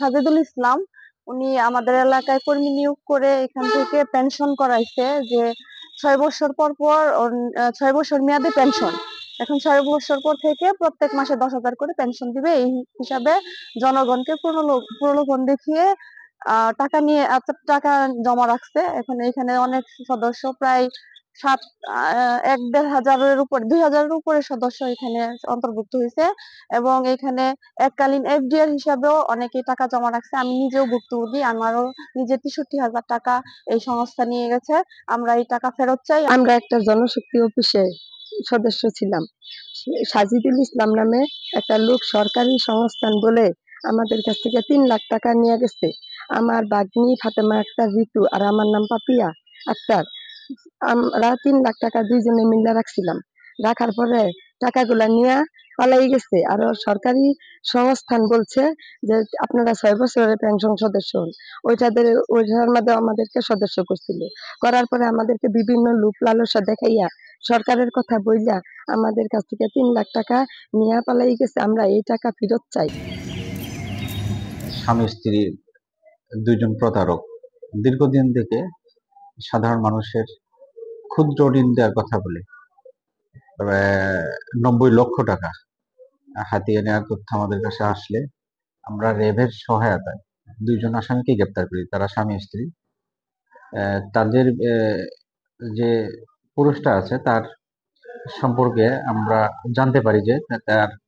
সাজেদুল ইসলাম, উনি আমাদের এলাকায় কর্মী নিয়োগ করে এখান থেকে পেনশন করাইছে যে 6 বছর পর পর 6 বছর মেয়াদী পেনশন। এখন 6 বছর পর থেকে প্রত্যেক মাসে 10,000 করে পেনশন দিবে, এই হিসাবে জনগণকে প্রলোভন দেখিয়ে টাকা নিয়ে এত টাকা জমা রাখছে। এখন এখানে অনেক সদস্য, প্রায় সাত 1,500-এর উপর 2,000-এর উপরে সদস্য এখানে অন্তর্ভুক্ত হয়েছে। এবং এখানে এককালীন এফডিআর হিসাবেও অনেকেই টাকা জমা রাখছে। আমি নিজেও ভুক্তভোগী, আমারও নিজে 63,000 টাকা এই সংস্থা নিয়ে গেছে। আমরা এই টাকা ফেরত চাই। আমরা একটা জনশক্তি অফিসে সদস্য ছিলাম। সাজিদুল ইসলাম নামে একটা লোক সরকারি সংস্থান বলে আমাদের কাছ থেকে 3 লাখ টাকা নিয়ে গেছে। আমার বাগ্নি ফাতেমা আক্তার ঋতু আর আমার নাম পাপিয়া আক্তার। আমরা 3 লাখ টাকা দুইজনে মিলে রাখছিলাম। রাখার পরে টাকাগুলা নিয়ে পালাই গেছে। আর সরকারি সংস্থান বলছে যে আপনারা 6 বছরের পেনশন সদস্য হন। ওইটার মধ্যে আমাদেরকে সদস্য করছিল। করার পরে আমাদেরকে বিভিন্ন লোভ লালসা দেখাইয়া সরকারের কথা বইলা আমাদের কাছ থেকে 3 লাখ টাকা নিয়ে পালাই গেছে। আমরা এই টাকা ফেরত চাই। স্বামী স্ত্রী দুইজন প্রতারক দীর্ঘদিন থেকে সাধারণ মানুষের ক্ষুদ্র ঋণ দেওয়ার কথা বলে 90 লক্ষ টাকা হাতিয়ে নেওয়ার তথ্য আমাদের কাছে আসলে আমরা র্যাবের সহায়তায় দুইজন আসামিকে গ্রেপ্তার করি। তারা স্বামী স্ত্রী। তাদের যে পুরুষটা আছে তার সম্পর্কে আমরা জানতে পারি যে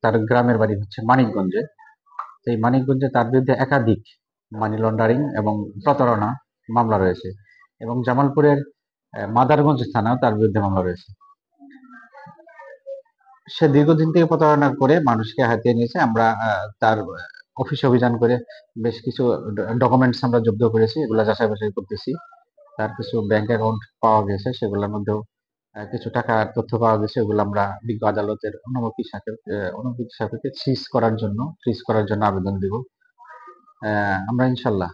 তার গ্রামের বাড়ি হচ্ছে মানিকগঞ্জে। এই মানিকগঞ্জে তার বিরুদ্ধে একাধিক মানি লন্ডারিং এবং প্রতারণা মামলা রয়েছে এবং জামালপুরের মাদারগঞ্জ থানাও তার বিরুদ্ধে মামলা রয়েছে। সে দীর্ঘদিন থেকে প্রতারণা করে মানুষকে হাতিয়ে নিয়েছে। আমরা তার অফিসে অভিযান করে বেশ কিছু ডকুমেন্টস আমরা জব্দ করেছি, এগুলা যাচাই বাছাই করতেছি। তার কিছু ব্যাংক অ্যাকাউন্ট পাওয়া গেছে, সেগুলোর মধ্যেও কিছু টাকার তথ্য পাওয়া গেছে। এগুলো আমরা বিজ্ঞ আদালতের অনুমতি সাপেক্ষে ফ্রিজ করার জন্য আবেদন দিব। আমরা ইনশাল্লাহ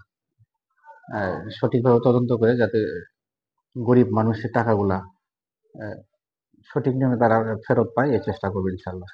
সঠিকভাবে তদন্ত করে যাতে গরিব মানুষের টাকাগুলা সঠিক নিয়মে তারা ফেরত পায় এই চেষ্টা করবো ইনশাল্লাহ।